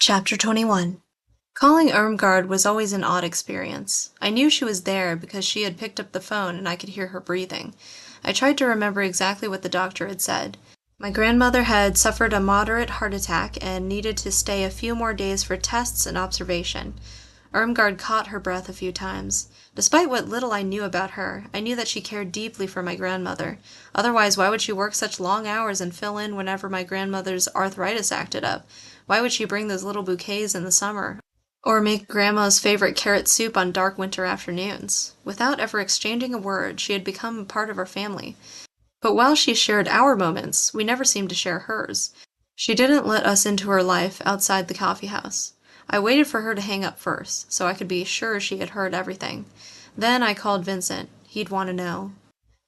Chapter 21. Calling Irmgard was always an odd experience. I knew she was there because she had picked up the phone and I could hear her breathing. I tried to remember exactly what the doctor had said. My grandmother had suffered a moderate heart attack and needed to stay a few more days for tests and observation. Irmgard caught her breath a few times. Despite what little I knew about her, I knew that she cared deeply for my grandmother. Otherwise, why would she work such long hours and fill in whenever my grandmother's arthritis acted up? Why would she bring those little bouquets in the summer? Or make Grandma's favorite carrot soup on dark winter afternoons? Without ever exchanging a word, she had become a part of our family. But while she shared our moments, we never seemed to share hers. She didn't let us into her life outside the coffee house. I waited for her to hang up first, so I could be sure she had heard everything. Then I called Vincent. He'd want to know.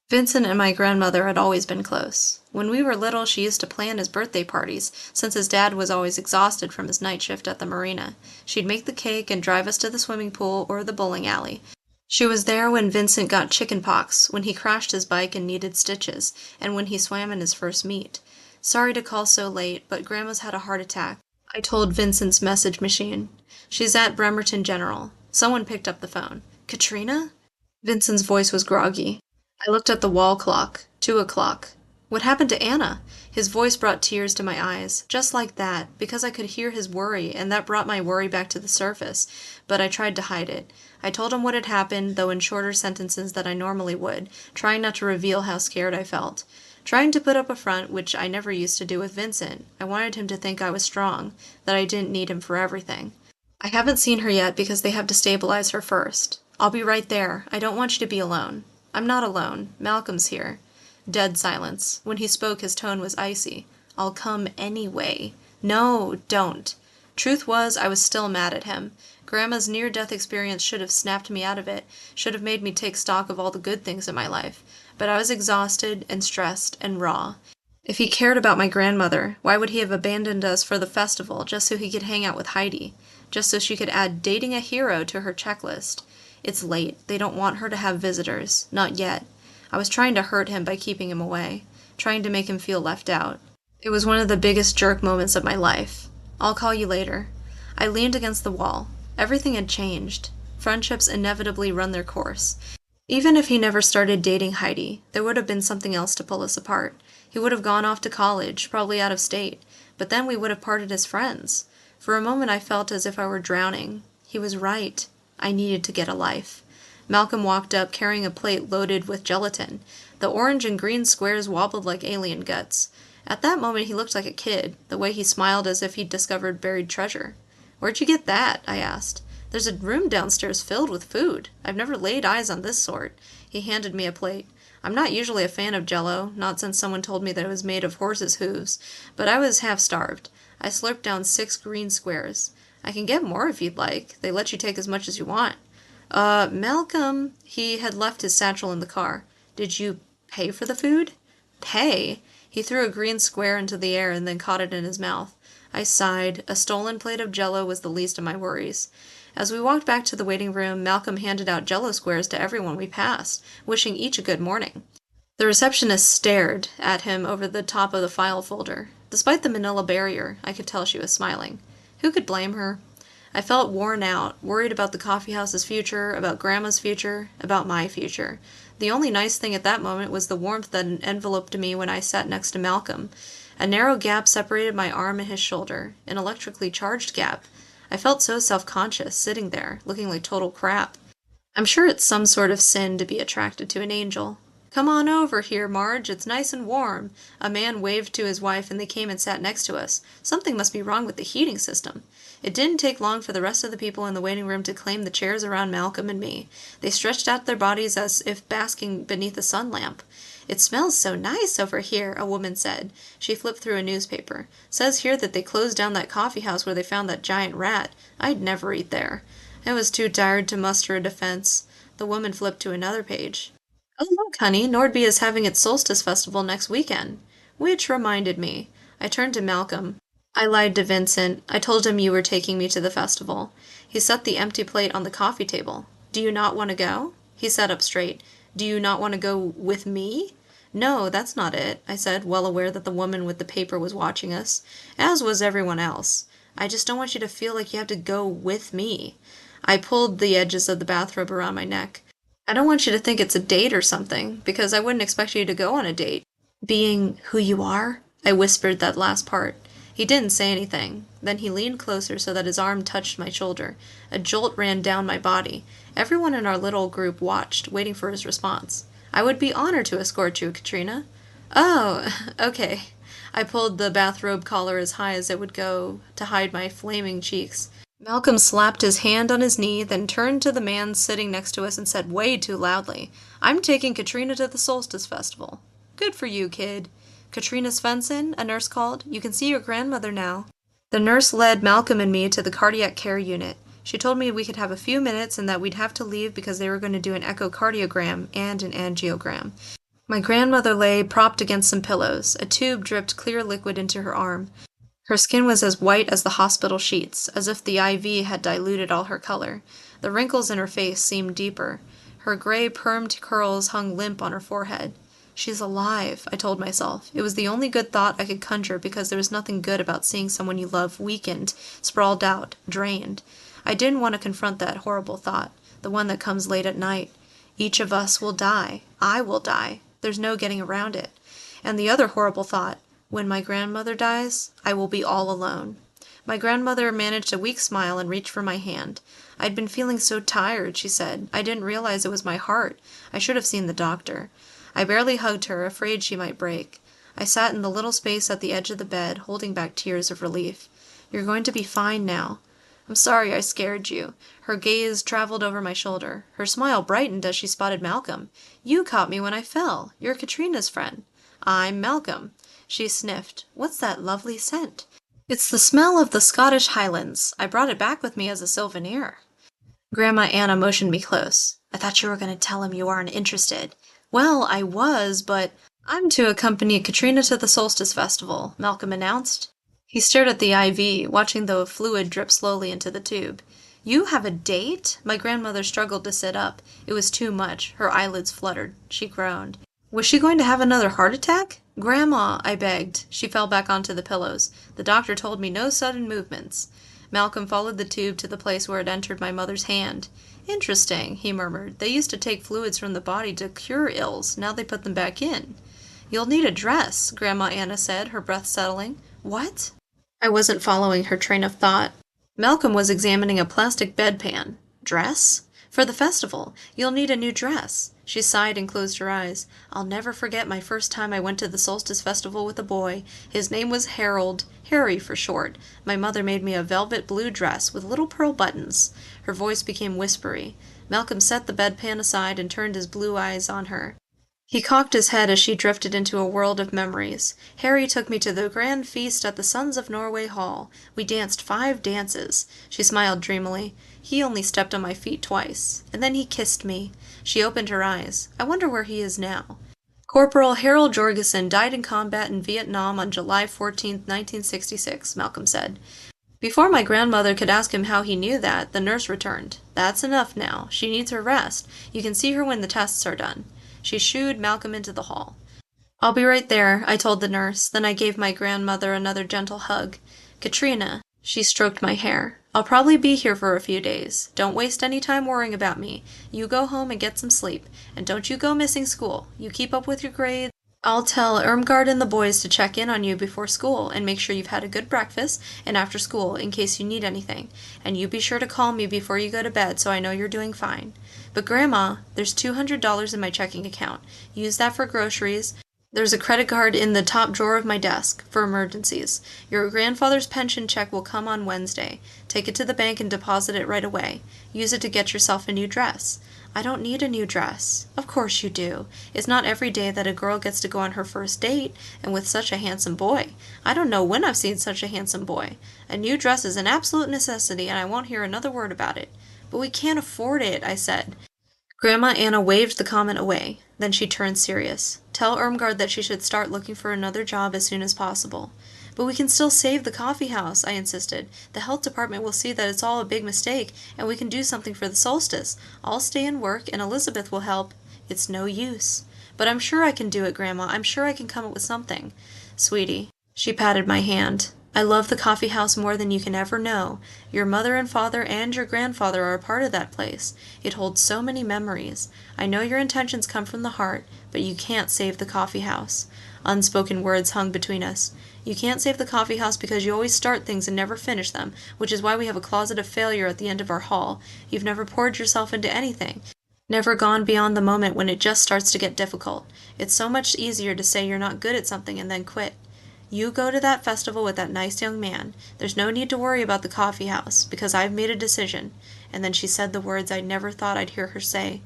Vincent and my grandmother had always been close. When we were little, she used to plan his birthday parties, since his dad was always exhausted from his night shift at the marina. She'd make the cake and drive us to the swimming pool or the bowling alley. She was there when Vincent got chicken pox, when he crashed his bike and needed stitches, and when he swam in his first meet. Sorry to call so late, but Grandma's had a heart attack, I told Vincent's message machine. She's at Bremerton General. Someone picked up the phone. Katrina? Vincent's voice was groggy. I looked at the wall clock. 2:00. What happened to Anna? His voice brought tears to my eyes, just like that, because I could hear his worry, and that brought my worry back to the surface, but I tried to hide it. I told him what had happened, though in shorter sentences than I normally would, trying not to reveal how scared I felt. Trying to put up a front, which I never used to do with Vincent. I wanted him to think I was strong, that I didn't need him for everything. I haven't seen her yet because they have to stabilize her first. I'll be right there. I don't want you to be alone. I'm not alone. Malcolm's here. Dead silence. When he spoke, his tone was icy. I'll come anyway. No, don't. Truth was, I was still mad at him. Grandma's near-death experience should have snapped me out of it, should have made me take stock of all the good things in my life. But I was exhausted and stressed and raw. If he cared about my grandmother, why would he have abandoned us for the festival just so he could hang out with Heidi? Just so she could add dating a hero to her checklist? It's late. They don't want her to have visitors. Not yet. I was trying to hurt him by keeping him away, trying to make him feel left out. It was one of the biggest jerk moments of my life. I'll call you later. I leaned against the wall. Everything had changed. Friendships inevitably run their course. Even if he never started dating Heidi, there would have been something else to pull us apart. He would have gone off to college, probably out of state, but then we would have parted as friends. For a moment I felt as if I were drowning. He was right. I needed to get a life. Malcolm walked up carrying a plate loaded with gelatin. The orange and green squares wobbled like alien guts. At that moment he looked like a kid, the way he smiled as if he'd discovered buried treasure. Where'd you get that? I asked. There's a room downstairs filled with food. I've never laid eyes on this sort. He handed me a plate. I'm not usually a fan of Jell-O, not since someone told me that it was made of horses' hooves, but I was half-starved. I slurped down 6 green squares. I can get more if you'd like. They let you take as much as you want. Malcolm, he had left his satchel in the car. Did you pay for the food? Pay? He threw a green square into the air and then caught it in his mouth. I sighed. A stolen plate of Jell-O was the least of my worries. As we walked back to the waiting room, Malcolm handed out Jell-O squares to everyone we passed, wishing each a good morning. The receptionist stared at him over the top of the file folder. Despite the manila barrier, I could tell she was smiling. Who could blame her? I felt worn out, worried about the coffeehouse's future, about Grandma's future, about my future. The only nice thing at that moment was the warmth that enveloped me when I sat next to Malcolm. A narrow gap separated my arm and his shoulder, an electrically charged gap. I felt so self-conscious, sitting there, looking like total crap. I'm sure it's some sort of sin to be attracted to an angel. Come on over here, Marge, it's nice and warm. A man waved to his wife and they came and sat next to us. Something must be wrong with the heating system. It didn't take long for the rest of the people in the waiting room to claim the chairs around Malcolm and me. They stretched out their bodies as if basking beneath a sun lamp. It smells so nice over here, a woman said. She flipped through a newspaper. Says here that they closed down that coffee house where they found that giant rat. I'd never eat there. I was too tired to muster a defense. The woman flipped to another page. Oh, look, honey, Nordby is having its solstice festival next weekend. Which reminded me. I turned to Malcolm. I lied to Vincent. I told him you were taking me to the festival. He set the empty plate on the coffee table. Do you not want to go? He sat up straight. Do you not want to go with me? No, that's not it, I said, well aware that the woman with the paper was watching us, as was everyone else. I just don't want you to feel like you have to go with me. I pulled the edges of the bathrobe around my neck. I don't want you to think it's a date or something, because I wouldn't expect you to go on a date. Being who you are? I whispered that last part. He didn't say anything. Then he leaned closer so that his arm touched my shoulder. A jolt ran down my body. Everyone in our little group watched, waiting for his response. I would be honored to escort you, Katrina. Oh, okay. I pulled the bathrobe collar as high as it would go to hide my flaming cheeks. Malcolm slapped his hand on his knee, then turned to the man sitting next to us and said way too loudly, "I'm taking Katrina to the Solstice Festival." "Good for you, kid." "Katrina Svensson," a nurse called. "You can see your grandmother now." The nurse led Malcolm and me to the cardiac care unit. She told me we could have a few minutes and that we'd have to leave because they were going to do an echocardiogram and an angiogram. My grandmother lay propped against some pillows. A tube dripped clear liquid into her arm. Her skin was as white as the hospital sheets, as if the IV had diluted all her color. The wrinkles in her face seemed deeper. Her gray permed curls hung limp on her forehead. She's alive, I told myself. It was the only good thought I could conjure because there was nothing good about seeing someone you love weakened, sprawled out, drained. I didn't want to confront that horrible thought, the one that comes late at night. Each of us will die. I will die. There's no getting around it. And the other horrible thought, when my grandmother dies, I will be all alone. My grandmother managed a weak smile and reached for my hand. "I'd been feeling so tired," she said. "I didn't realize it was my heart. I should have seen the doctor." I barely hugged her, afraid she might break. I sat in the little space at the edge of the bed, holding back tears of relief. "You're going to be fine now." "I'm sorry I scared you." Her gaze traveled over my shoulder. Her smile brightened as she spotted Malcolm. "You caught me when I fell. You're Katrina's friend." "I'm Malcolm." She sniffed. "What's that lovely scent?" "It's the smell of the Scottish Highlands. I brought it back with me as a souvenir." Grandma Anna motioned me close. "I thought you were going to tell him you aren't interested." "Well, I was, but—" "I'm to accompany Katrina to the Solstice Festival," Malcolm announced. He stared at the IV, watching the fluid drip slowly into the tube. "You have a date?" My grandmother struggled to sit up. It was too much. Her eyelids fluttered. She groaned. Was she going to have another heart attack? "Grandma," I begged. She fell back onto the pillows. "The doctor told me no sudden movements." Malcolm followed the tube to the place where it entered my mother's hand. "Interesting," he murmured. "They used to take fluids from the body to cure ills. Now they put them back in." "You'll need a dress," Grandma Anna said, her breath settling. "What?" I wasn't following her train of thought. Malcolm was examining a plastic bedpan. "Dress?" "For the festival. You'll need a new dress." She sighed and closed her eyes. "I'll never forget my first time I went to the Solstice Festival with a boy. His name was Harold, Harry for short. My mother made me a velvet blue dress with little pearl buttons." Her voice became whispery. Malcolm set the bedpan aside and turned his blue eyes on her. He cocked his head as she drifted into a world of memories. "Harry took me to the grand feast at the Sons of Norway Hall. We danced 5 dances." She smiled dreamily. "He only stepped on my feet twice. And then he kissed me." She opened her eyes. "I wonder where he is now." "Corporal Harold Jorgensen died in combat in Vietnam on July 14, 1966, Malcolm said. Before my grandmother could ask him how he knew that, the nurse returned. "That's enough now. She needs her rest. You can see her when the tests are done." She shooed Malcolm into the hall. "I'll be right there," I told the nurse. Then I gave my grandmother another gentle hug. "Katrina," she stroked my hair, "I'll probably be here for a few days. Don't waste any time worrying about me. You go home and get some sleep. And don't you go missing school. You keep up with your grades. I'll tell Irmgard and the boys to check in on you before school and make sure you've had a good breakfast and after school in case you need anything. And you be sure to call me before you go to bed so I know you're doing fine. But Grandma, there's $200 in my checking account. Use that for groceries. There's a credit card in the top drawer of my desk for emergencies. Your grandfather's pension check will come on Wednesday. Take it to the bank and deposit it right away. Use it to get yourself a new dress." "I don't need a new dress." "Of course you do. It's not every day that a girl gets to go on her first date, and with such a handsome boy. I don't know when I've seen such a handsome boy. A new dress is an absolute necessity, and I won't hear another word about it." "But we can't afford it," I said. Grandma Anna waved the comment away. Then she turned serious. "Tell Irmgard that she should start looking for another job as soon as possible." "But we can still save the coffeehouse," I insisted. "The health department will see that it's all a big mistake, and we can do something for the solstice. I'll stay and work, and Elizabeth will help." "It's no use." "But I'm sure I can do it, Grandma. I'm sure I can come up with something." "Sweetie," she patted my hand, I love the coffee house more than you can ever know. Your mother and father and your grandfather are a part of that place. It holds so many memories. I know your intentions come from the heart, but you can't save the coffee house." Unspoken words hung between us. "You can't save the coffee house because you always start things and never finish them, which is why we have a closet of failure at the end of our hall. You've never poured yourself into anything. Never gone beyond the moment when it just starts to get difficult. It's so much easier to say you're not good at something and then quit. You go to that festival with that nice young man. There's no need to worry about the coffee house, because I've made a decision." And then she said the words I never thought I'd hear her say.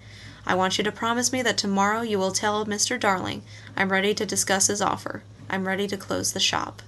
"I want you to promise me that tomorrow you will tell Mr. Darling I'm ready to discuss his offer. I'm ready to close the shop."